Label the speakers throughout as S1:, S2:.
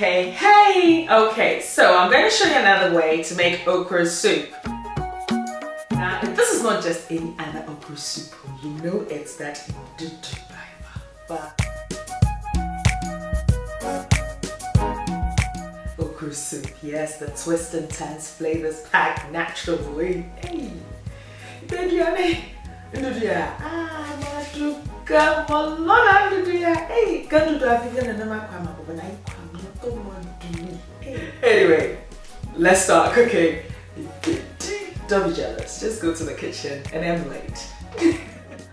S1: Hey! Okay, so I'm going to show you another way to make okra soup. Now, this is not just any other okra soup. You know it's that Ndudu by Fafa okra soup. Yes, the twist and turns flavors packed natural way. Hey! Ndudu ya. Matuka molona Ndudu ya. Hey, Ndudu afika na nama kwa makoba na Anyway, let's start cooking. Don't be jealous, just go to the kitchen and emulate.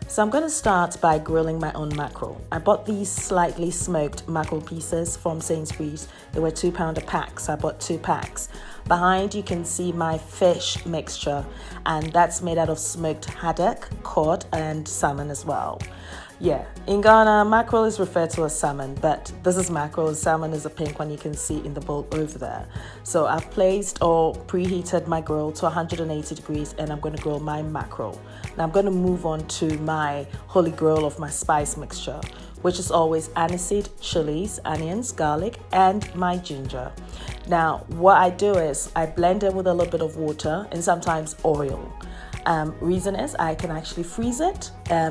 S2: So I'm going to start by grilling my own mackerel. I bought these slightly smoked mackerel pieces from Sainsbury's. They were £2 a pack, so I bought 2 packs. Behind you can see my fish mixture, and that's made out of smoked haddock, cod and salmon as well. Yeah, in Ghana, mackerel is referred to as salmon, but this is mackerel. Salmon is a pink one you can see in the bowl over there. So I've placed or preheated my grill to 180 degrees and I'm going to grill my mackerel. Now I'm going to move on to my holy grail of my spice mixture, which is always aniseed, chilies, onions, garlic, and my ginger. Now, what I do is I blend it with a little bit of water and sometimes oil. Reason is I can actually freeze it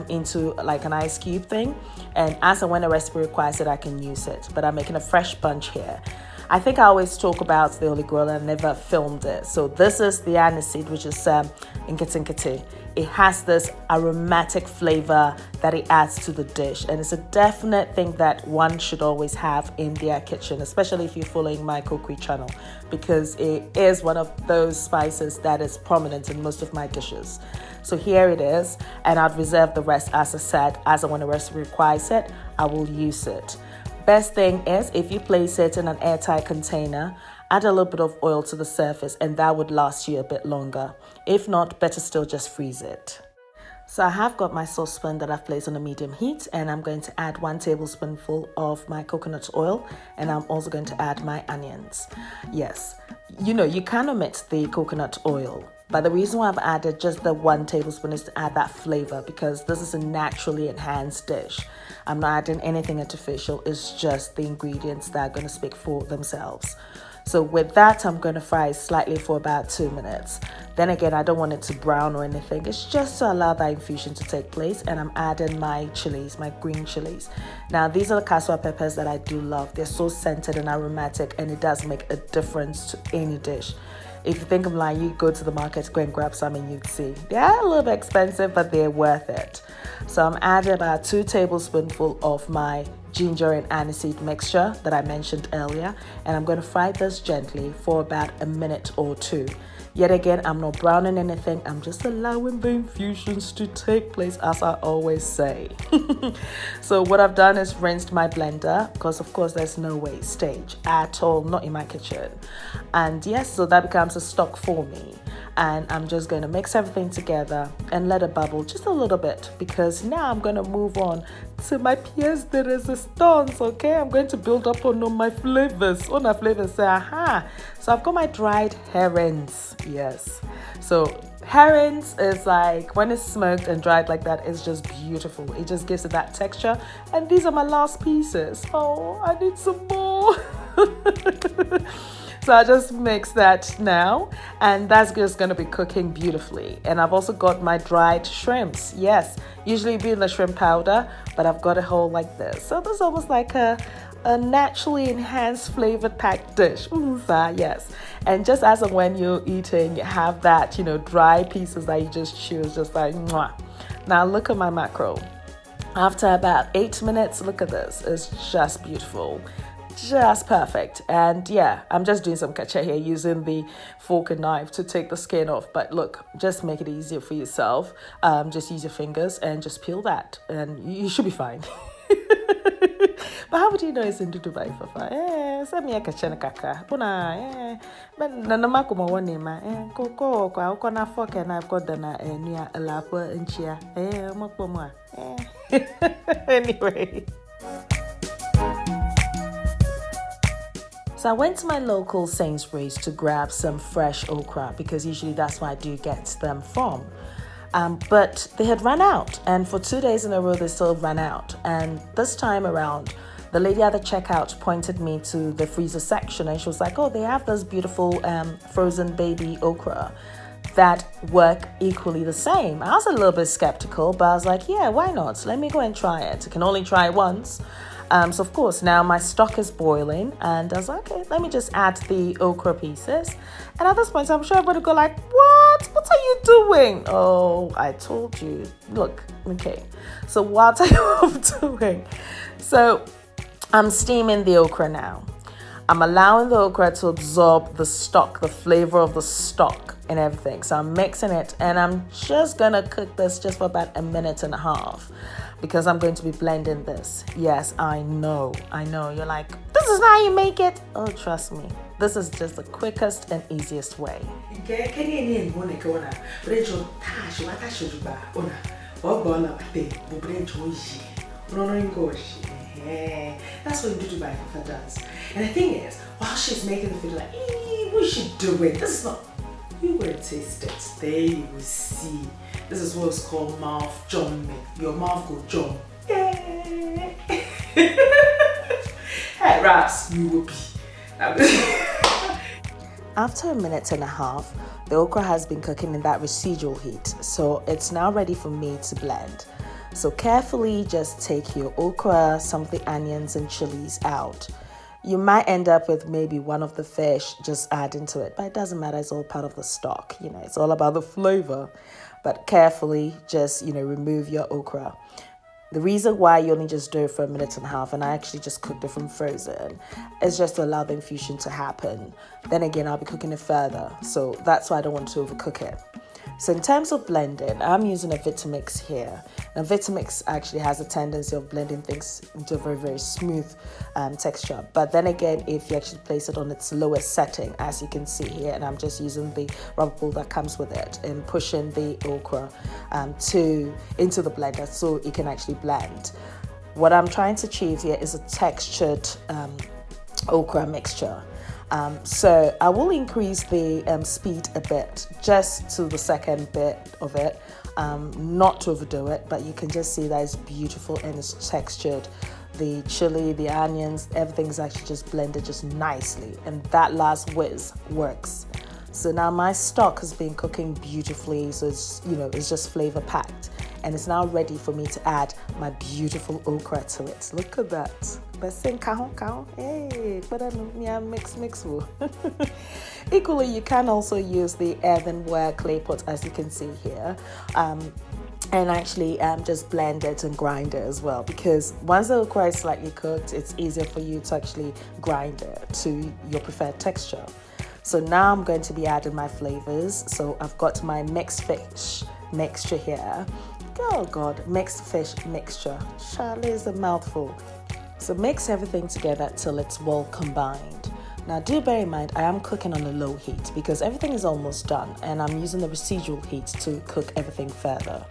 S2: into like an ice cube thing, and as and when a recipe requires it, I can use it. But I'm making a fresh bunch here. I think I always talk about the Holy Grail and I never filmed it. So this is the aniseed, which is nkete. It has this aromatic flavor that it adds to the dish, and it's a definite thing that one should always have in their kitchen, especially if you're following my cookery channel, because it is one of those spices that is prominent in most of my dishes. So here it is, and I'd reserve the rest, as I said, as and when a recipe requires it, I will use it. Best thing is if you place it in an airtight container, add a little bit of oil to the surface and that would last you a bit longer. If not, better still just freeze it. So I have got my saucepan that I've placed on a medium heat, and I'm going to add 1 tablespoonful of my coconut oil, and I'm also going to add my onions. Yes, you can omit the coconut oil, but the reason why I've added just the 1 tablespoon is to add that flavor, because this is a naturally enhanced dish. I'm not adding anything artificial, it's just the ingredients that are going to speak for themselves. So with that, I'm going to fry it slightly for about 2 minutes. Then again, I don't want it to brown or anything. It's just to allow that infusion to take place. And I'm adding my chilies, my green chilies. Now, these are the casua peppers that I do love. They're so scented and aromatic, and it does make a difference to any dish. If you think I'm lying, you go to the market, go and grab some and you'd see. They're a little bit expensive, but they're worth it. So I'm adding about 2 tablespoonfuls of my ginger and aniseed mixture that I mentioned earlier, and I'm going to fry this gently for about a minute or 2. Yet again, I'm not browning anything, I'm just allowing the infusions to take place, as I always say. So what I've done is rinsed my blender, because of course there's no wastage at all, not in my kitchen. And yes, so that becomes a stock for me. And I'm just going to mix everything together and let it bubble just a little bit, because now I'm going to move on to my pièce de résistance, okay? I'm going to build up on my flavors. On my flavors, say, aha. So I've got my dried herrings, yes. So herrings is like, when it's smoked and dried like that, it's just beautiful. It just gives it that texture. And these are my last pieces. Oh, I need some more. So I just mix that now, and that's just going to be cooking beautifully. And I've also got my dried shrimps. Yes, usually it'd be in the shrimp powder, but I've got a whole like this. So this is almost like a naturally enhanced flavored packed dish. Yes. And just as and when you're eating, you have that, dry pieces that you just chew. It's just like, mwah. Now look at my mackerel. After about 8 minutes, look at this. It's just beautiful. Just perfect. And yeah, I'm just doing some kacha here using the fork and knife to take the skin off, but look, just make it easier for yourself. Just use your fingers and just peel that and you should be fine. But how would you know it's in Ndudu by Fafa? Send me a kacha kaka. Puna, but nanama kuma one name, Koko, I've na fork and I've got the near a lapper and chia. Anyway. So I went to my local Sainsbury's to grab some fresh okra, because usually that's where I do get them from. But they had run out, and for 2 days in a row they still ran out. And this time around, The lady at the checkout pointed me to the freezer section and she was like, oh, they have this beautiful frozen baby okra that work equally the same. I was a little bit skeptical, but I was like, yeah, why not? Let me go and try it. I can only try it once. So of course, now my stock is boiling and I was like, okay, let me just add the okra pieces. And at this point, I'm sure everybody go like, what? What are you doing? Oh, I told you. Look, okay. So what are you doing? So I'm steaming the okra now. I'm allowing the okra to absorb the stock, the flavor of the stock and everything. So I'm mixing it and I'm just gonna cook this just for about 1.5 minutes because I'm going to be blending this. Yes, I know. You're like, this is how you make it. Oh, trust me. This is just the quickest and easiest way.
S1: That's what Ndudu by Fafa does. And the thing is, while she's making the food, like, what is she doing? This is not. You will taste it. There you will see. This is what's called mouth jumping. Your mouth go jump. Hey, raps, you will be.
S2: After 1.5 minutes, the okra has been cooking in that residual heat, so it's now ready for me to blend. So carefully just take your okra, some of the onions and chilies out. You might end up with maybe one of the fish, just add into it, but it doesn't matter, it's all part of the stock, it's all about the flavor. But carefully just, remove your okra. The reason why you only just do it for 1.5 minutes, and I actually just cooked it from frozen, is just to allow the infusion to happen. Then again, I'll be cooking it further, so that's why I don't want to overcook it. So in terms of blending, I'm using a Vitamix here. Now Vitamix actually has a tendency of blending things into a very, very smooth texture. But then again, if you actually place it on its lowest setting, as you can see here, and I'm just using the rubber ball that comes with it and pushing the okra into the blender so it can actually blend. What I'm trying to achieve here is a textured okra mixture. So I will increase the speed a bit, just to the second bit of it, not to overdo it, but you can just see that it's beautiful and it's textured. The chili, the onions, everything's actually just blended just nicely, and that last whiz works. So now my stock has been cooking beautifully, so it's just flavor packed, and it's now ready for me to add my beautiful okra to it. Look at that. Hey, mix. Equally, you can also use the earthenware clay pot, as you can see here, and actually just blend it and grind it as well, because once the okra is slightly cooked, it's easier for you to actually grind it to your preferred texture. So now I'm going to be adding my flavors. So I've got my mixed fish mixture here. Oh God, mixed fish mixture. Charlie is a mouthful. So mix everything together till it's well combined. Now do bear in mind, I am cooking on a low heat because everything is almost done and I'm using the residual heat to cook everything further.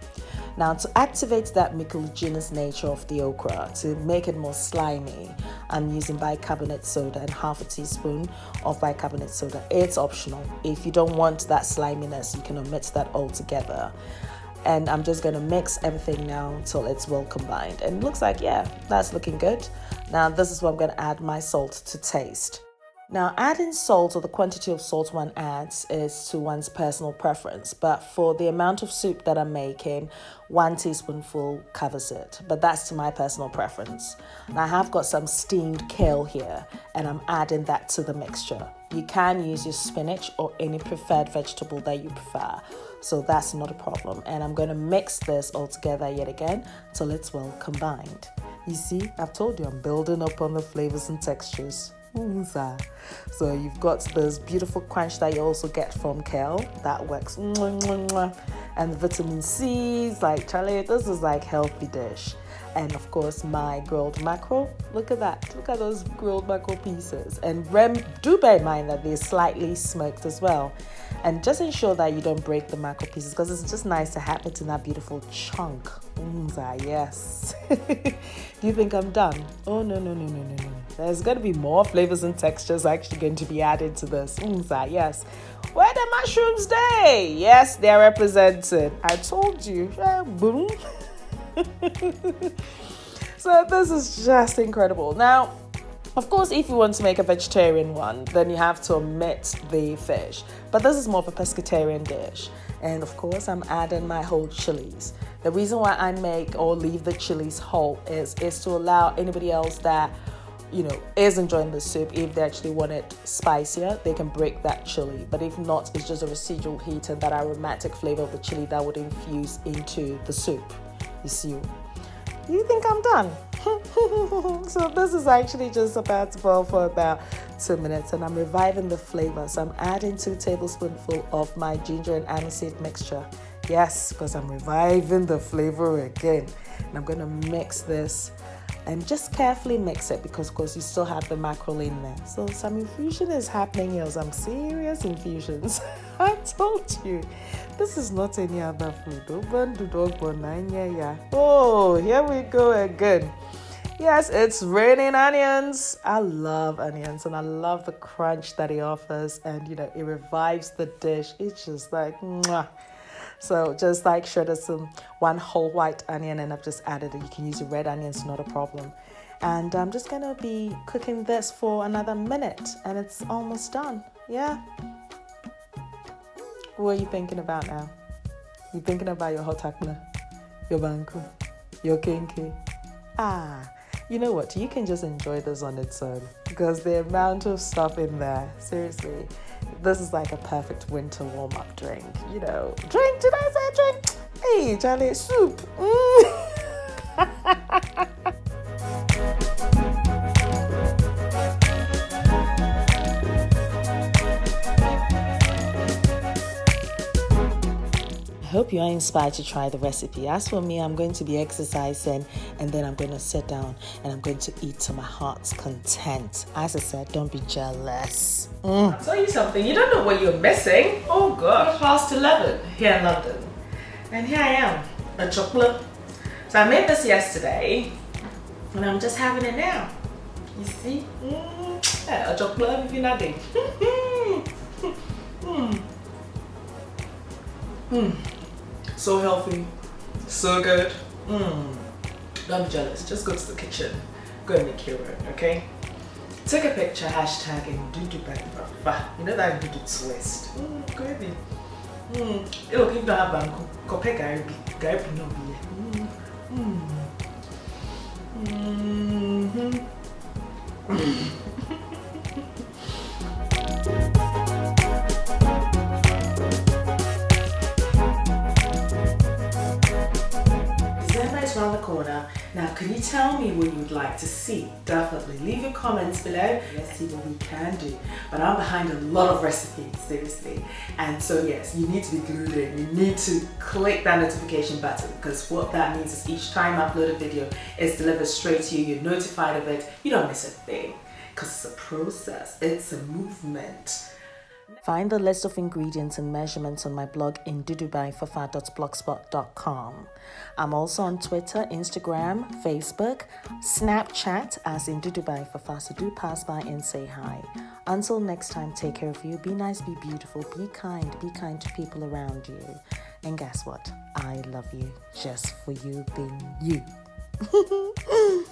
S2: Now to activate that mucilaginous nature of the okra, to make it more slimy, I'm using bicarbonate soda and 1/2 teaspoon of bicarbonate soda. It's optional. If you don't want that sliminess, you can omit that altogether. And I'm just going to mix everything now until it's well combined. And it looks like, yeah, that's looking good. Now this is where I'm going to add my salt to taste. Now adding salt, or the quantity of salt one adds, is to one's personal preference. But for the amount of soup that I'm making, 1 teaspoonful covers it. But that's to my personal preference. Now I have got some steamed kale here and I'm adding that to the mixture. You can use your spinach or any preferred vegetable that you prefer. So that's not a problem. And I'm going to mix this all together yet again till it's well combined. You see, I've told you I'm building up on the flavors and textures. So you've got this beautiful crunch that you also get from kale. That works. And the vitamin C's, like Charlie, this is like healthy dish. And of course my grilled mackerel. Look at that. Look at those grilled mackerel pieces. And do bear in mind that they're slightly smoked as well. And just ensure that you don't break the mackerel pieces, because it's just nice to have it in that beautiful chunk. Yes. Do you think I'm done? Oh, no. There's going to be more flavors and textures actually going to be added to this. Yes. Where the mushrooms day? Yes, they're represented. I told you. Boom. So So this is just incredible. Now, of course, if you want to make a vegetarian one, then you have to omit the fish. But this is more of a pescatarian dish. And of course, I'm adding my whole chilies. The reason why I make or leave the chilies whole is to allow anybody else that, is enjoying the soup, if they actually want it spicier, they can break that chili. But if not, it's just a residual heat and that aromatic flavor of the chili that would infuse into the soup. You see, you think I'm done? So this is actually just about to boil for about 2 minutes, and I'm reviving the flavor. So I'm adding 2 tablespoonfuls of my ginger and aniseed mixture. Yes, because I'm reviving the flavor again. And I'm going to mix this and just carefully mix it because, of course, you still have the mackerel in there. So some infusion is happening here, some serious infusions. I told you, this is not any other food. Oh, here we go again. Yes, it's raining onions. I love onions and I love the crunch that it offers, and it revives the dish. It's just like mwah. So just like shredded some 1 whole white onion, and I've just added it. You can use your red onions, not a problem. And I'm just gonna be cooking this for another minute, and it's almost done. Yeah. What are you thinking about now? You thinking about your hot Akple, your Banku, your kinky? You know what? You can just enjoy this on its own because the amount of stuff in there, seriously, this is like a perfect winter warm-up drink. Drink, did I say drink? Hey, Charlie, soup. I hope you are inspired to try the recipe. As for me, I'm going to be exercising and then I'm going to sit down and I'm going to eat to my heart's content. As I said, don't be jealous.
S1: I'll tell you something, you don't know what you're missing. Oh God, past 11 here in London. And here I am, a chocolate. So I made this yesterday and I'm just having it now. You see? Yeah, a chocolate if you're not there. So healthy, so good. Don't be jealous, just go to the kitchen, go and make your own, okay? Take a picture, hashtag Ndudu by Fafa. You know that Ndudu twist. Go ahead. Look, if you don't have Banku, go pay Gary no around the corner. Now, can you tell me what you'd like to see? Definitely leave your comments below. Let's see what we can do. But I'm behind a lot of recipes, seriously. And so yes, you need to be glued in. You need to click that notification button because what that means is each time I upload a video, it's delivered straight to you. You're notified of it. You don't miss a thing because it's a process. It's a movement.
S2: Find the list of ingredients and measurements on my blog ndudubyfafa.blogspot.com. I'm also on Twitter, Instagram, Facebook, Snapchat as ndudubyfafa, so do pass by and say hi. Until next time, take care of you. Be nice, be beautiful, be kind to people around you. And guess what? I love you just for you being you.